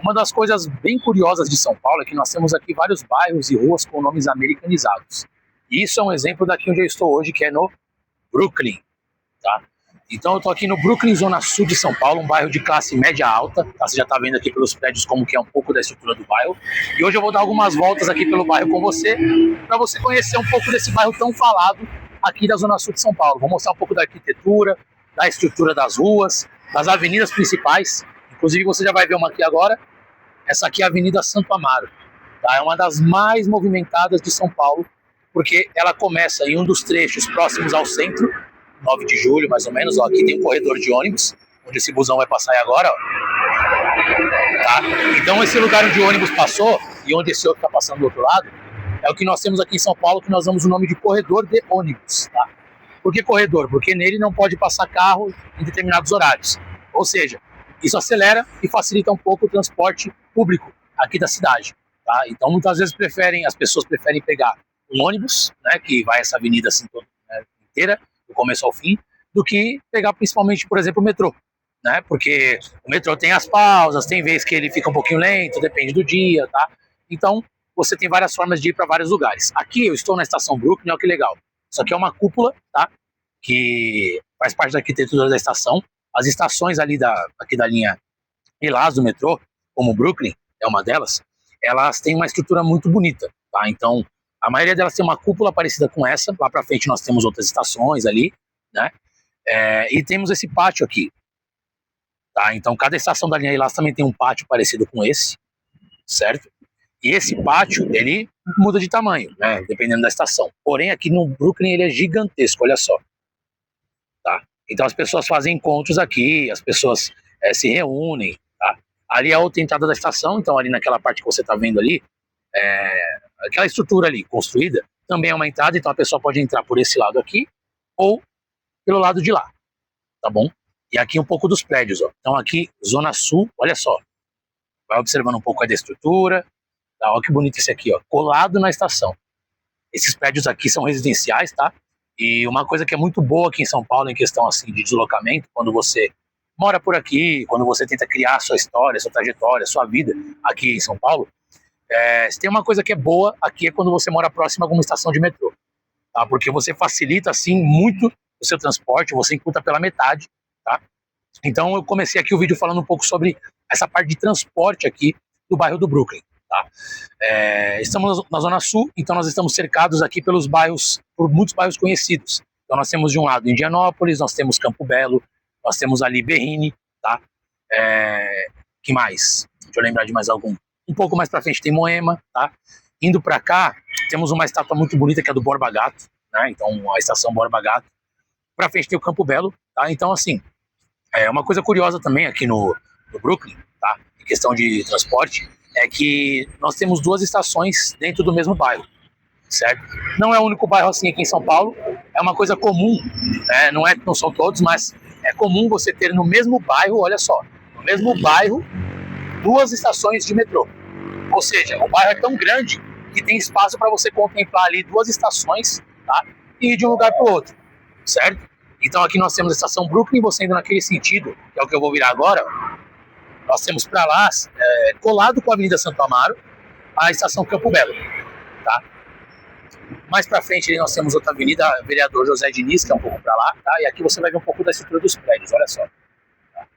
Uma das coisas bem curiosas de São Paulo é que nós temos aqui vários bairros e ruas com nomes americanizados. E isso é um exemplo daqui onde eu estou hoje, que é no Brooklyn, tá? Então eu estou aqui no Brooklyn, zona sul de São Paulo, um bairro de classe média alta, tá? Você já está vendo aqui pelos prédios como que é um pouco da estrutura do bairro. E hoje eu vou dar algumas voltas aqui pelo bairro com você, para você conhecer um pouco desse bairro tão falado aqui da zona sul de São Paulo. Vou mostrar um pouco da arquitetura, da estrutura das ruas, das avenidas principais. Inclusive você já vai ver uma aqui agora. Essa aqui é a Avenida Santo Amaro, tá? É uma das mais movimentadas de São Paulo, porque ela começa em um dos trechos próximos ao centro, 9 de julho mais ou menos, ó, aqui tem um corredor de ônibus, onde esse busão vai passar aí agora, ó. Tá? Então esse lugar onde o ônibus passou, e onde esse outro está passando do outro lado, é o que nós temos aqui em São Paulo, que nós damos o nome de corredor de ônibus, tá? Por que corredor? Porque nele não pode passar carro em determinados horários, ou seja, isso acelera e facilita um pouco o transporte público aqui da cidade, tá? Então muitas vezes as pessoas preferem pegar um ônibus, né, que vai essa avenida assim toda, né, inteira, do começo ao fim, do que pegar principalmente, por exemplo, o metrô, né? Porque o metrô tem as pausas, tem vezes que ele fica um pouquinho lento, depende do dia, tá? Então você tem várias formas de ir para vários lugares. Aqui eu estou na estação Brooklyn, olha que legal. Isso aqui é uma cúpula, tá? Que faz parte da arquitetura da estação. As estações ali aqui da linha Lilás do metrô, como o Brooklyn é uma delas, elas têm uma estrutura muito bonita, tá? Então a maioria delas tem uma cúpula parecida com essa. Lá para frente nós temos outras estações ali, né? E temos esse pátio aqui, tá? Então cada estação da linha Lilás também tem um pátio parecido com esse, certo? E esse pátio, ele muda de tamanho, né? Dependendo da estação. Porém aqui no Brooklyn ele é gigantesco, olha só, tá? Então as pessoas fazem encontros aqui, as pessoas se reúnem, tá? Ali é a outra entrada da estação, então ali naquela parte que você está vendo ali, aquela estrutura ali construída, também é uma entrada, então a pessoa pode entrar por esse lado aqui, ou pelo lado de lá, tá bom? E aqui um pouco dos prédios, ó. Então aqui, Zona Sul, olha só, vai observando um pouco aí da estrutura, tá? Olha que bonito esse aqui, ó, colado na estação. Esses prédios aqui são residenciais, tá? E uma coisa que é muito boa aqui em São Paulo, em questão assim de deslocamento, quando você mora por aqui, quando você tenta criar a sua história, sua trajetória, sua vida aqui em São Paulo, se tem uma coisa que é boa aqui é quando você mora próximo a alguma estação de metrô, tá? Porque você facilita assim muito o seu transporte, você encurta pela metade, tá? Então eu comecei aqui o vídeo falando um pouco sobre essa parte de transporte aqui do bairro do Brooklyn, tá? Estamos na Zona Sul, então nós estamos cercados aqui por muitos bairros conhecidos. Então nós temos de um lado Indianópolis, nós temos Campo Belo, nós temos ali Berrini, tá? Que mais? Deixa eu lembrar de mais algum. Um pouco mais pra frente tem Moema, tá? Indo pra cá, temos uma estátua muito bonita que é do Borba Gato, né? Então a estação Borba Gato. Pra frente tem o Campo Belo, tá? Então assim, uma coisa curiosa também aqui no Brooklyn, tá? Em questão de transporte, é que nós temos 2 estações dentro do mesmo bairro, certo? Não é o único bairro assim aqui em São Paulo, é uma coisa comum, né? Não são todos, mas é comum você ter no mesmo bairro, olha só, no mesmo bairro, 2 estações de metrô. Ou seja, o bairro é tão grande que tem espaço para você contemplar ali 2 estações, tá? E ir de um lugar para o outro, certo? Então aqui nós temos a estação Brooklyn, você indo naquele sentido, que é o que eu vou virar agora, nós temos para lá, colado com a Avenida Santo Amaro, a estação Campo Belo, tá? Mais para frente ali nós temos outra avenida, Vereador José Diniz, que é um pouco para lá, tá? E aqui você vai ver um pouco da estrutura dos prédios, olha só. Tá?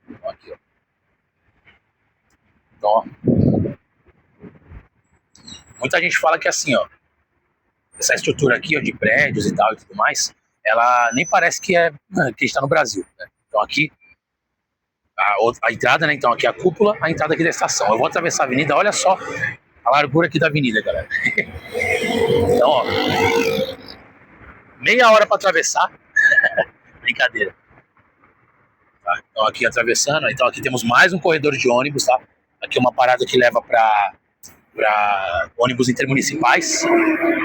Então aqui, ó. Então, ó. Muita gente fala que assim, ó, essa estrutura aqui, ó, de prédios e tal e tudo mais, ela nem parece que a gente está no Brasil, né? Então aqui, a entrada, né? Então aqui a cúpula, a entrada aqui da estação. Eu vou atravessar a avenida, olha só a largura aqui da avenida, galera. Então, ó, meia hora para atravessar. Brincadeira. Tá? Então aqui atravessando, então aqui temos mais um corredor de ônibus, tá? Aqui uma parada que leva para ônibus intermunicipais,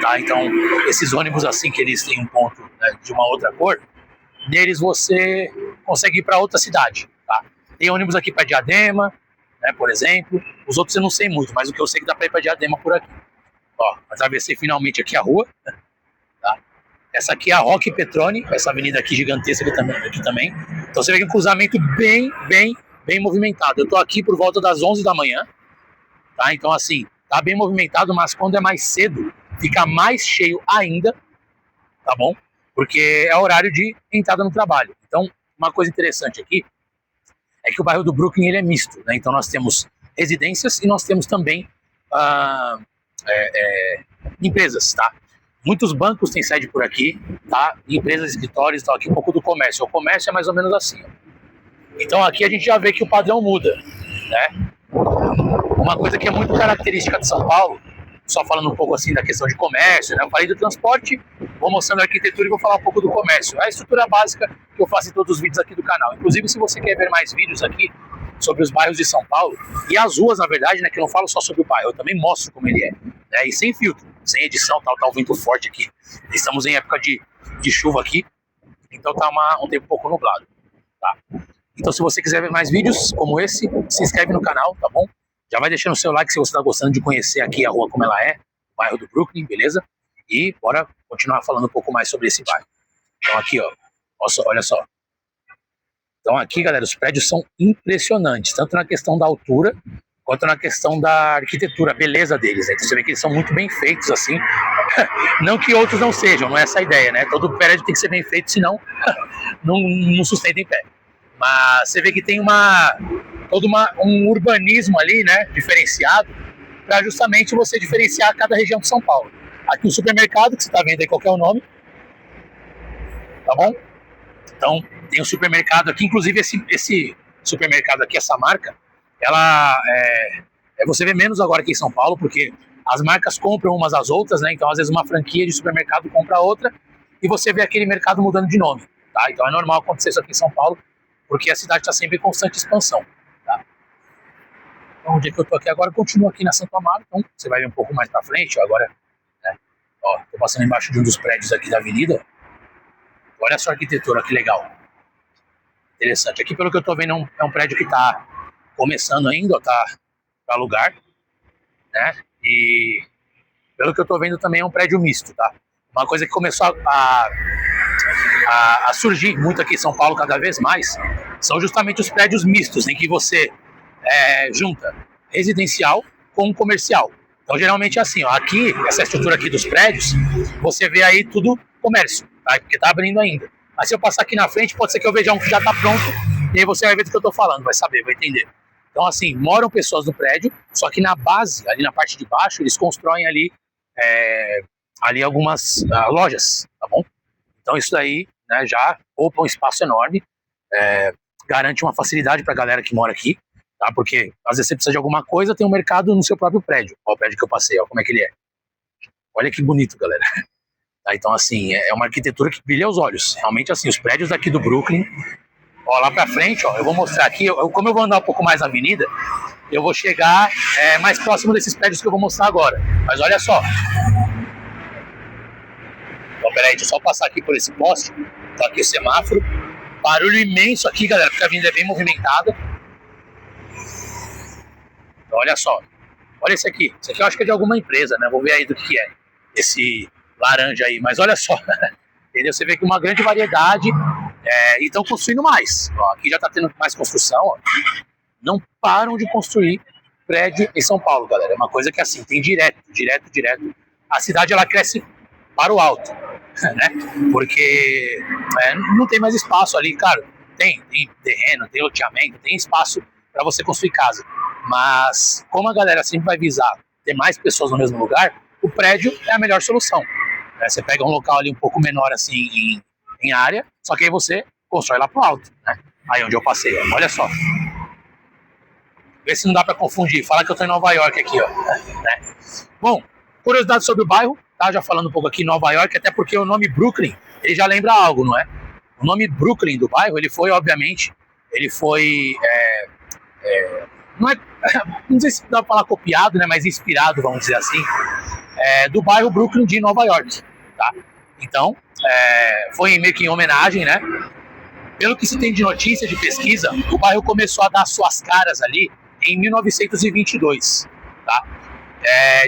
tá? Então esses ônibus assim que eles têm um ponto, né, de uma outra cor, neles você consegue ir para outra cidade, tá? Tem ônibus aqui para Diadema, né, por exemplo. Os outros eu não sei muito, mas o que eu sei é que dá para ir para Diadema por aqui. Ó, atravessei finalmente aqui a rua, tá? Essa aqui é a Roque Petrone, essa avenida aqui gigantesca aqui também. Então você vê que é um cruzamento bem bem movimentado. Eu tô aqui por volta das 11 da manhã, tá? Então, assim, tá bem movimentado, mas quando é mais cedo, fica mais cheio ainda, tá bom? Porque é horário de entrada no trabalho. Então, uma coisa interessante aqui é que o bairro do Brooklyn ele é misto, né? Então nós temos residências e nós temos também empresas, tá? Muitos bancos têm sede por aqui, tá? Empresas, escritórios, tá? Aqui um pouco do comércio. O comércio é mais ou menos assim, ó. Então aqui a gente já vê que o padrão muda, né? Uma coisa que é muito característica de São Paulo, só falando um pouco assim da questão de comércio, né? Eu falei do transporte, vou mostrando a arquitetura e vou falar um pouco do comércio. A estrutura básica que eu faço em todos os vídeos aqui do canal. Inclusive, se você quer ver mais vídeos aqui sobre os bairros de São Paulo, e as ruas, na verdade, né? Que eu não falo só sobre o bairro, eu também mostro como ele é, né? E sem filtro, sem edição, tá um vento forte aqui. Estamos em época de chuva aqui, então tá um tempo um pouco nublado, tá? Então, se você quiser ver mais vídeos como esse, se inscreve no canal, tá bom? Já vai deixando o seu like se você está gostando de conhecer aqui a rua como ela é, o bairro do Brooklyn, beleza? E bora continuar falando um pouco mais sobre esse bairro. Então aqui, ó, olha só. Então aqui, galera, os prédios são impressionantes, tanto na questão da altura, quanto na questão da arquitetura, a beleza deles, né? Então você vê que eles são muito bem feitos, assim. Não que outros não sejam, não é essa a ideia, né? Todo prédio tem que ser bem feito, senão não sustenta em pé. Mas você vê que tem um urbanismo ali, né, diferenciado, para justamente você diferenciar cada região de São Paulo. Aqui o supermercado, que você está vendo aí, qual que é o nome, tá bom? Então, tem um supermercado aqui, inclusive esse supermercado aqui, essa marca, ela você vê menos agora aqui em São Paulo, porque as marcas compram umas às outras, né? Então, às vezes, uma franquia de supermercado compra outra, e você vê aquele mercado mudando de nome, tá? Então, é normal acontecer isso aqui em São Paulo, porque a cidade está sempre em constante expansão, tá? Então, onde é que eu tô aqui agora? Eu continuo aqui na Santo Amaro, então você vai ver um pouco mais para frente, ó, agora, né? Ó, tô passando embaixo de um dos prédios aqui da avenida. Olha só a arquitetura, que legal. Interessante. Aqui, pelo que eu tô vendo, é um prédio que tá começando ainda, tá para alugar, né? E pelo que eu tô vendo também é um prédio misto, tá? Uma coisa que começou a surgir muito aqui em São Paulo cada vez mais são justamente os prédios mistos, em que você junta residencial com comercial. Então geralmente é assim, ó, aqui, essa estrutura aqui dos prédios, você vê aí tudo comércio, tá? Porque tá abrindo ainda. Mas se eu passar aqui na frente, pode ser que eu veja um que já tá pronto, e aí você vai ver do que eu tô falando, vai saber, vai entender. Então assim, moram pessoas no prédio, só que na base, ali na parte de baixo, eles constroem ali algumas lojas, tá bom? Então isso daí, né, já ocupa um espaço enorme, garante uma facilidade para a galera que mora aqui, tá? Porque às vezes você precisa de alguma coisa, tem um mercado no seu próprio prédio. Olha o prédio que eu passei, olha como é que ele é. Olha que bonito, galera. Tá? Então assim, é uma arquitetura que brilha aos olhos. Realmente assim, os prédios daqui do Brooklyn, ó, lá para frente, ó, eu vou mostrar aqui, como eu vou andar um pouco mais na avenida, eu vou chegar mais próximo desses prédios que eu vou mostrar agora. Mas olha só. Então, peraí, deixa eu só passar aqui por esse poste. Tá aqui o semáforo. Barulho imenso aqui, galera, porque a avenida é bem movimentada. Então, olha só. Olha esse aqui. Esse aqui eu acho que é de alguma empresa, né? Vou ver aí do que é. Esse laranja aí. Mas olha só. Entendeu? Você vê que uma grande variedade. E estão construindo mais. Ó, aqui já está tendo mais construção. Ó. Não param de construir prédio em São Paulo, galera. É uma coisa que, assim, tem direto. A cidade, ela cresce para o alto, né? Porque não tem mais espaço ali, cara. Tem terreno, tem loteamento, tem espaço para você construir casa. Mas como a galera sempre vai visar ter mais pessoas no mesmo lugar, o prédio é a melhor solução. Né? Você pega um local ali um pouco menor assim em área, só que aí você constrói lá pro alto, né? Aí onde eu passei, ó. Olha só. Vê se não dá para confundir. Fala que eu tô em Nova York aqui, ó. Né? Bom, curiosidade sobre o bairro. Tá, já falando um pouco aqui em Nova York, até porque o nome Brooklyn, ele já lembra algo, não é? O nome Brooklyn do bairro, ele foi, obviamente, não sei se dá pra falar copiado, né, mas inspirado, vamos dizer assim, do bairro Brooklyn de Nova York, tá? Então, foi meio que em homenagem, né? Pelo que se tem de notícia, de pesquisa, o bairro começou a dar suas caras ali em 1922, tá?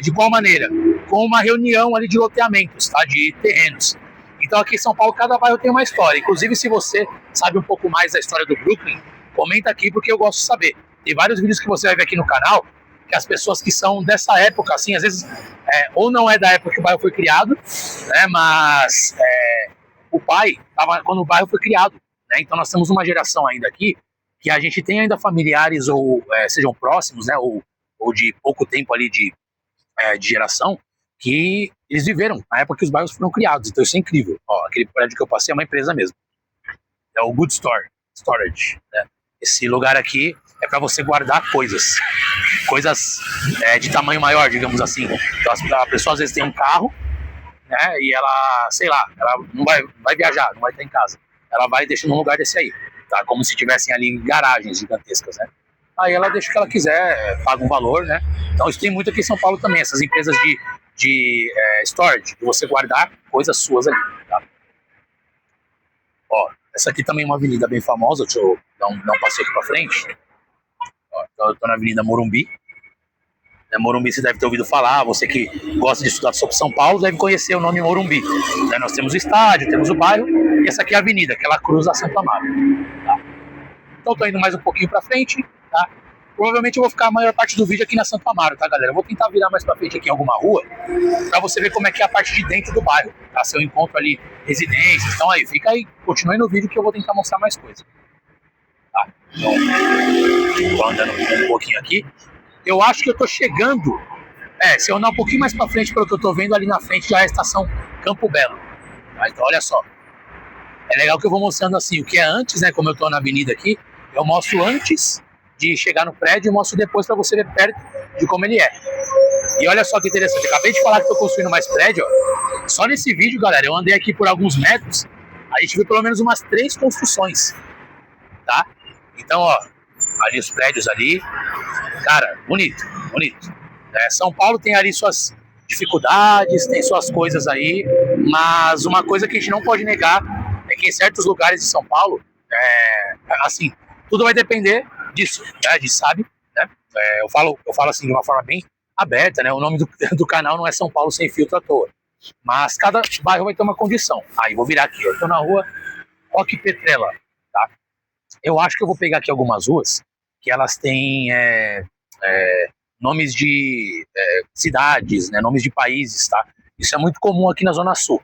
De qual maneira? Com uma reunião ali de loteamentos, tá? De terrenos. Então aqui em São Paulo cada bairro tem uma história. Inclusive se você sabe um pouco mais da história do Brooklyn, Comenta aqui porque eu gosto de saber. Tem vários vídeos que você vai ver aqui no canal que as pessoas que são dessa época, assim, às vezes, ou não é da época que o bairro foi criado, né, mas o pai estava quando o bairro foi criado, né, então nós temos uma geração ainda aqui que a gente tem ainda familiares ou sejam próximos, né, ou de pouco tempo ali de geração, que eles viveram na época que os bairros foram criados, então isso é incrível. Ó, aquele prédio que eu passei é uma empresa mesmo, é o Good Storage, né? Esse lugar aqui é para você guardar coisas de tamanho maior, digamos assim. Então a pessoa às vezes tem um carro, né, e ela, sei lá, ela não vai viajar, não vai estar em casa. Ela vai deixar num lugar desse aí, tá? Como se tivessem ali garagens gigantescas, né? Aí ela deixa o que ela quiser, paga um valor, né? Então isso tem muito aqui em São Paulo também, essas empresas de storage, de você guardar coisas suas ali, tá? Ó, essa aqui também é uma avenida bem famosa, deixa eu dar um passeio aqui pra frente. Ó, então eu tô na Avenida Morumbi. Morumbi você deve ter ouvido falar, você que gosta de estudar sobre São Paulo deve conhecer o nome Morumbi. Nós temos o estádio, temos o bairro, e essa aqui é a avenida, que ela cruza a Santo Amaro. Tá? Então tô indo mais um pouquinho pra frente, tá? Provavelmente eu vou ficar a maior parte do vídeo aqui na Santo Amaro, tá, galera? Eu vou tentar virar mais pra frente aqui em alguma rua, pra você ver como é que é a parte de dentro do bairro, tá? Se eu encontro ali residências, então aí, fica aí, continue no vídeo que eu vou tentar mostrar mais coisa. Tá? Então, tô andando um pouquinho aqui. Eu acho que eu tô chegando, se eu andar um pouquinho mais pra frente, pelo que eu tô vendo, ali na frente já é a estação Campo Belo. Tá? Então olha só, é legal que eu vou mostrando assim, o que é antes, né, como eu tô na avenida aqui, eu mostro antes de chegar no prédio e mostro depois pra você ver perto de como ele é. E olha só que interessante, eu acabei de falar que tô construindo mais prédio, ó. Só nesse vídeo, galera, eu andei aqui por alguns metros, a gente viu pelo menos umas 3 construções, tá? Então, ó, ali os prédios ali, cara, bonito, bonito. São Paulo tem ali suas dificuldades, tem suas coisas aí, mas uma coisa que a gente não pode negar é que em certos lugares de São Paulo, assim, tudo vai depender disso, né? A gente sabe, né? Eu falo assim de uma forma bem aberta, né? O nome do canal não é São Paulo Sem Filtro à toa, mas cada bairro vai ter uma condição. Aí, vou virar aqui, eu tô na rua Roque Petrella, tá? Eu acho que eu vou pegar aqui algumas ruas que elas têm nomes de cidades, né, nomes de países, tá? Isso é muito comum aqui na Zona Sul.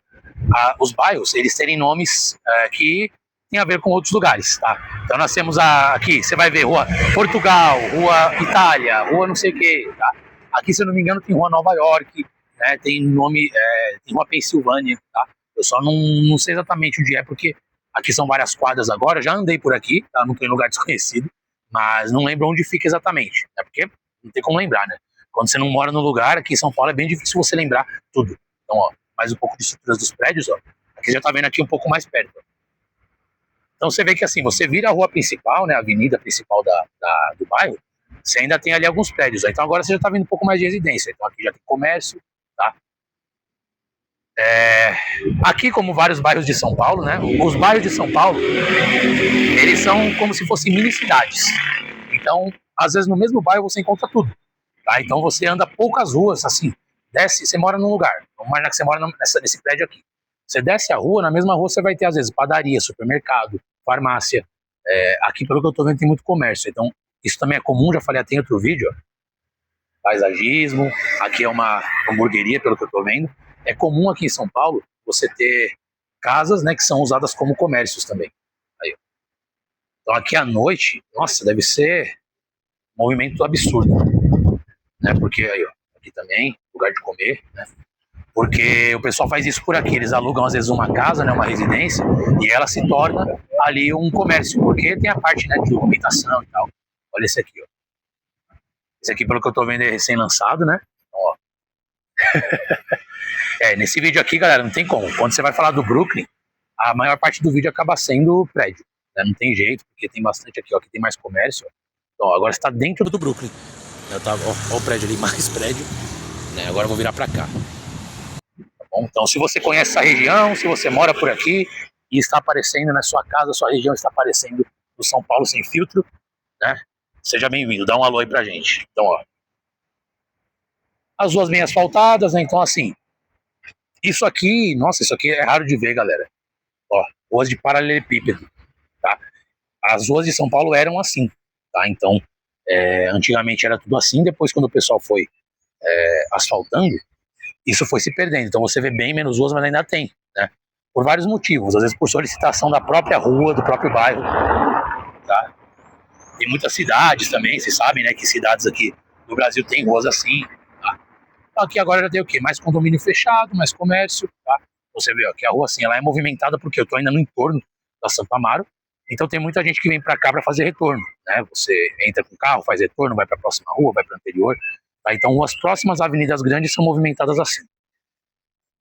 Os bairros, eles terem nomes que tem a ver com outros lugares, tá? Então nós temos aqui, você vai ver Rua Portugal, Rua Itália, Rua não sei o que, tá? Aqui, se eu não me engano, tem Rua Nova York, né? Tem nome, tem Rua Pensilvânia, tá? Eu só não sei exatamente onde é, porque aqui são várias quadras agora, já andei por aqui, tá? Não tô em lugar desconhecido, mas não lembro onde fica exatamente, né? Porque não tem como lembrar, né? Quando você não mora no lugar, aqui em São Paulo é bem difícil você lembrar tudo. Então, ó, mais um pouco de estruturas dos prédios, ó. Aqui já tá vendo aqui um pouco mais perto, ó. Então você vê que assim, você vira a rua principal, né, a avenida principal do bairro, você ainda tem ali alguns prédios, ó. Então agora você já tá vendo um pouco mais de residência. Então aqui já tem comércio, tá? Aqui, como vários bairros de São Paulo, né, os bairros de São Paulo, eles são como se fossem mini cidades. Então, às vezes no mesmo bairro você encontra tudo, tá? Então você anda poucas ruas, assim, desce, você mora num lugar, vamos imaginar que você mora nesse prédio aqui. Você desce a rua, na mesma rua você vai ter às vezes padaria, supermercado, farmácia. Aqui, pelo que eu tô vendo, tem muito comércio, então isso também é comum, já falei até em outro vídeo, ó. Paisagismo, aqui é uma hamburgueria, pelo que eu tô vendo. É comum aqui em São Paulo você ter casas, né, que são usadas como comércios também. Aí, ó. Então aqui à noite, nossa, deve ser um movimento absurdo, né? Porque aí, ó, aqui também, lugar de comer, né? Porque o pessoal faz isso por aqui, eles alugam às vezes uma casa, né, uma residência, e ela se torna ali um comércio, porque tem a parte, né, de documentação e tal. Olha esse aqui, ó. Esse aqui, pelo que eu tô vendo, é recém-lançado, né? Então, ó. Nesse vídeo aqui, galera, não tem como. Quando você vai falar do Brooklyn, a maior parte do vídeo acaba sendo prédio, né? Não tem jeito, porque tem bastante aqui, ó, que tem mais comércio. Então, agora está dentro do Brooklyn. Ó o prédio ali, mais prédio, né? Agora eu vou virar pra cá. Tá bom? Então, se você conhece essa região, se você mora por aqui e está aparecendo na sua casa, sua região está aparecendo no São Paulo Sem Filtro, né? Seja bem-vindo, dá um alô aí pra gente. Então, ó, as ruas bem asfaltadas, né? Então, assim, isso aqui, nossa, isso aqui é raro de ver, galera. Ó, ruas de paralelepípedo, tá? as ruas de São Paulo eram assim, tá? Então, antigamente era tudo assim, depois quando o pessoal foi asfaltando, isso foi se perdendo. Então você vê bem menos ruas, mas ainda tem, né? Por vários motivos, às vezes por solicitação da própria rua, do próprio bairro, tá? Tem muitas cidades também, vocês sabem, né, que cidades aqui no Brasil tem ruas assim, tá? Aqui agora já tem o quê? Mais condomínio fechado, mais comércio, tá? Você vê, ó, que a rua assim, ela é movimentada porque eu tô ainda no entorno da Santo Amaro, então tem muita gente que vem para cá para fazer retorno, né? Você entra com o carro, faz retorno, vai para a próxima rua, vai para o anterior, tá? Então as próximas avenidas grandes são movimentadas assim.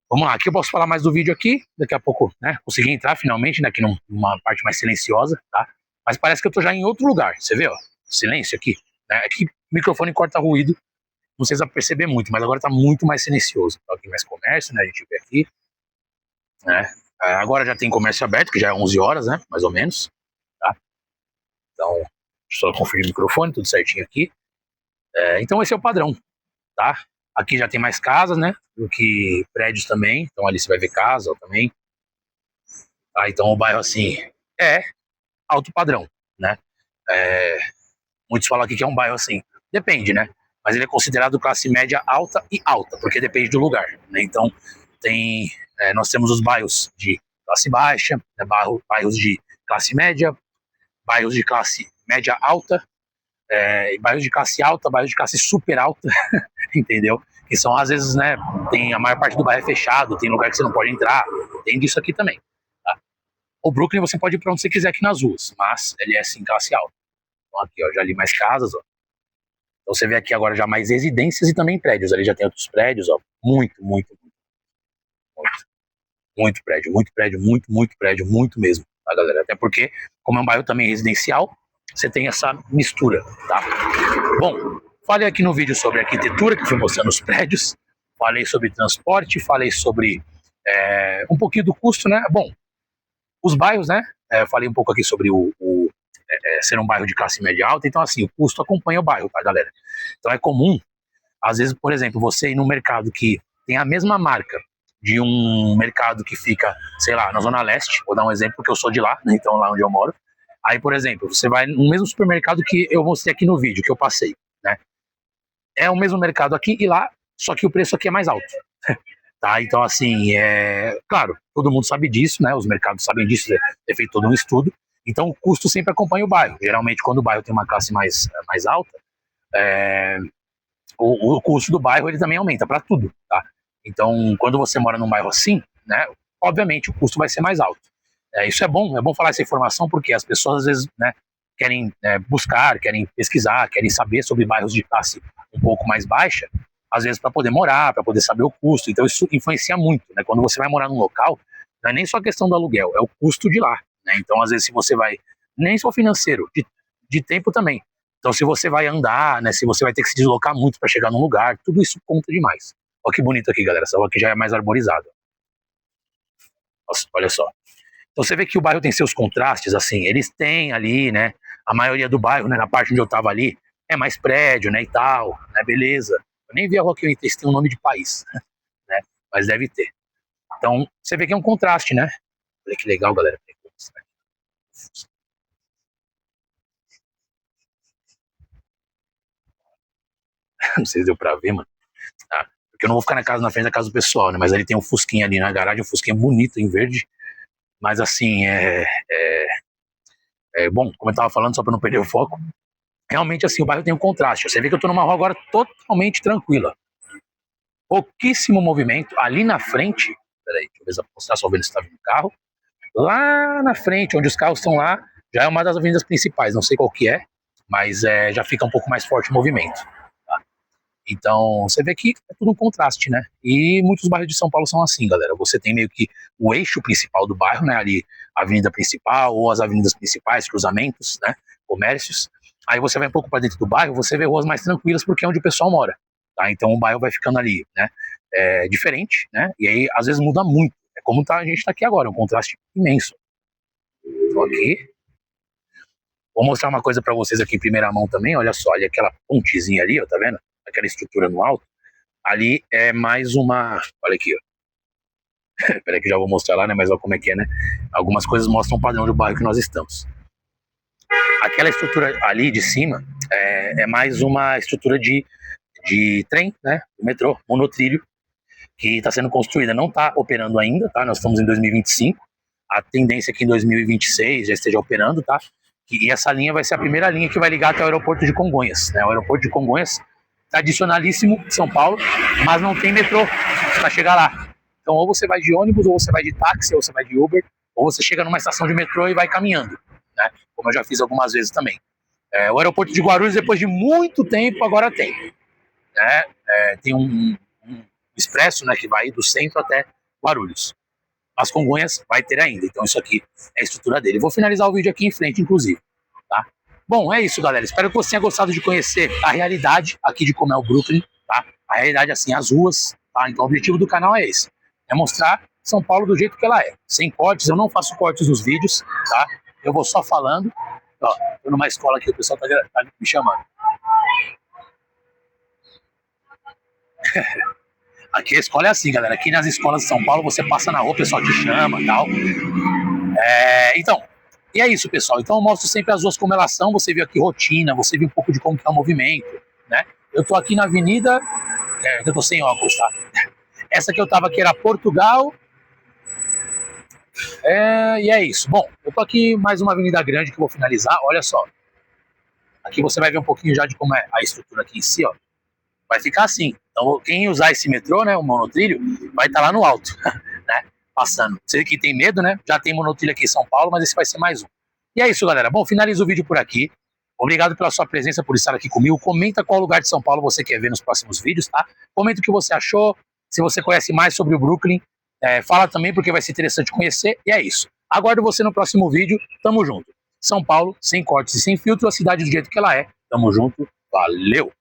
Vamos lá, aqui eu posso falar mais do vídeo aqui, daqui a pouco, né, consegui entrar finalmente, né, aqui numa parte mais silenciosa, tá? Mas parece que eu tô já em outro lugar, você vê, ó, silêncio aqui, né? Aqui o microfone corta ruído, não sei se vai perceber muito, mas agora tá muito mais silencioso. Então, aqui mais comércio, né, a gente vê aqui, né? Agora já tem comércio aberto, que já é 11 horas, né, mais ou menos, tá? Então, só conferir o microfone, tudo certinho aqui. Então esse é o padrão, tá? Aqui já tem mais casas, né, do que prédios também, então ali você vai ver casa também. Tá? Então o bairro, assim, é alto padrão, né? É, muitos falam aqui que é um bairro assim, depende, né? Mas ele é considerado classe média alta e alta, porque depende do lugar, né? Então nós temos os bairros de classe baixa, né? Bairros de classe média, bairros de classe média alta, bairros de classe alta, bairros de classe super alta, entendeu? Que são, às vezes, né, tem a maior parte do bairro é fechado, tem lugar que você não pode entrar, tem disso aqui também, tá? O Brooklyn você pode ir pra onde você quiser aqui nas ruas, mas ele é, assim, classe alta. Então aqui, ó, já ali mais casas, ó. Então você vê aqui agora já mais residências e também prédios, ali já tem outros prédios, ó, muito prédio, muito prédio, muito mesmo, tá, galera? Até porque, como é um bairro também residencial, você tem essa mistura, tá? Bom, falei aqui no vídeo sobre arquitetura, que fui mostrando os prédios, falei sobre transporte, falei sobre um pouquinho do custo, né? Bom, os bairros, né? Falei um pouco aqui sobre ser um bairro de classe média alta, então assim, o custo acompanha o bairro, tá, galera? Então é comum, às vezes, por exemplo, você ir num mercado que tem a mesma marca de um mercado que fica, sei lá, na Zona Leste, vou dar um exemplo porque eu sou de lá, né? Então lá onde eu moro. Aí, por exemplo, você vai no mesmo supermercado que eu mostrei aqui no vídeo, que eu passei, né? É o mesmo mercado aqui e lá, só que o preço aqui é mais alto. Tá? Então, assim, claro, todo mundo sabe disso, né? Os mercados sabem disso, é feito todo um estudo. Então, o custo sempre acompanha o bairro. Geralmente, quando o bairro tem uma classe mais alta, o custo do bairro ele também aumenta para tudo, tá? Então, quando você mora num bairro assim, né? Obviamente, o custo vai ser mais alto. Isso é bom falar essa informação porque as pessoas às vezes, né, querem buscar, querem pesquisar, querem saber sobre bairros de classe um pouco mais baixa, às vezes para poder morar, para poder saber o custo. Então isso influencia muito, né? Quando você vai morar num local, não é nem só a questão do aluguel, é o custo de lá, né? Então às vezes se você vai, nem só financeiro, de tempo também. Então se você vai andar, né? Se você vai ter que se deslocar muito para chegar num lugar, tudo isso conta demais. Olha que bonito aqui, galera. Essa rua aqui já é mais arborizada. Nossa, olha só. Então você vê que o bairro tem seus contrastes, assim, eles têm ali, né, a maioria do bairro, né, na parte onde eu tava ali, é mais prédio, né, e tal, né, beleza. Eu nem vi a rua que eu entrei, se tem um nome de país, né, mas deve ter. Então, você vê que é um contraste, né. Olha que legal, galera. Não sei se deu pra ver, mano. Tá? Porque eu não vou ficar na frente da casa do pessoal, né, mas ali tem um fusquinha ali na garagem, um fusquinha bonito, em verde, mas assim, bom, como eu tava falando, só pra não perder o foco, realmente assim, o bairro tem um contraste. Você vê que eu tô numa rua agora totalmente tranquila. Pouquíssimo movimento. Ali na frente, peraí, deixa eu mostrar só ver se tá vindo carro. Lá na frente, onde os carros estão lá, já é uma das avenidas principais, não sei qual que é, mas já fica um pouco mais forte o movimento. Tá? Então, você vê que é tudo um contraste, né? E muitos bairros de São Paulo são assim, galera. Você tem meio que o eixo principal do bairro, né? Ali, a avenida principal ou as avenidas principais, cruzamentos, né? Comércios. Aí você vai um pouco para dentro do bairro, você vê ruas mais tranquilas porque é onde o pessoal mora. Tá? Então o bairro vai ficando ali, né? Diferente, né? E aí às vezes muda muito. É como a gente está aqui agora, um contraste imenso. Tô aqui. Vou mostrar uma coisa para vocês aqui em primeira mão também. Olha só, olha aquela pontezinha ali, ó, tá vendo? Aquela estrutura no alto. Ali é mais uma. Olha aqui, ó. Peraí que já vou mostrar lá, né? Mas olha como é que é, né? Algumas coisas mostram o padrão do bairro que nós estamos. Aquela estrutura ali de cima é mais uma estrutura de trem, né? Do metrô, monotrilho, que está sendo construída. Não está operando ainda, tá? Nós estamos em 2025. A tendência é que em 2026 já esteja operando, tá? E essa linha vai ser a primeira linha que vai ligar até o aeroporto de Congonhas, né? O aeroporto de Congonhas, tradicionalíssimo de São Paulo, mas não tem metrô para chegar lá. Então, ou você vai de ônibus, ou você vai de táxi, ou você vai de Uber, ou você chega numa estação de metrô e vai caminhando, né? Como eu já fiz algumas vezes também. O aeroporto de Guarulhos, depois de muito tempo, agora tem. Né? Tem um expresso, né, que vai do centro até Guarulhos. As Congonhas vai ter ainda. Então isso aqui é a estrutura dele. Vou finalizar o vídeo aqui em frente, inclusive. Tá? Bom, é isso, galera. Espero que você tenha gostado de conhecer a realidade aqui de como é o Brooklyn. Tá? A realidade, assim, as ruas. Tá? Então o objetivo do canal é esse. É mostrar São Paulo do jeito que ela é. Sem cortes. Eu não faço cortes nos vídeos. Tá? Eu vou só falando. Ó, tô numa escola aqui, o pessoal tá me chamando. Aqui a escola é assim, galera. Aqui nas escolas de São Paulo, você passa na rua, o pessoal te chama e tal. Então, e é isso, pessoal. Então eu mostro sempre as ruas como elas são. Você viu aqui rotina, você viu um pouco de como que é o movimento, né? Eu tô aqui na avenida, eu tô sem óculos, tá? Essa que eu tava aqui era Portugal. E é isso. Bom, eu tô aqui mais uma avenida grande que eu vou finalizar. Olha só. Aqui você vai ver um pouquinho já de como é a estrutura aqui em si, ó. Vai ficar assim. Então, quem usar esse metrô, né, o monotrilho, vai estar lá no alto, né, passando. Você que tem medo, né, já tem monotrilho aqui em São Paulo, mas esse vai ser mais um. E é isso, galera. Bom, finalizo o vídeo por aqui. Obrigado pela sua presença, por estar aqui comigo. Comenta qual lugar de São Paulo você quer ver nos próximos vídeos, tá? Comenta o que você achou, se você conhece mais sobre o Brooklyn. Fala também, porque vai ser interessante conhecer. E é isso. Aguardo você no próximo vídeo. Tamo junto. São Paulo, sem cortes e sem filtro, a cidade do jeito que ela é. Tamo junto. Valeu!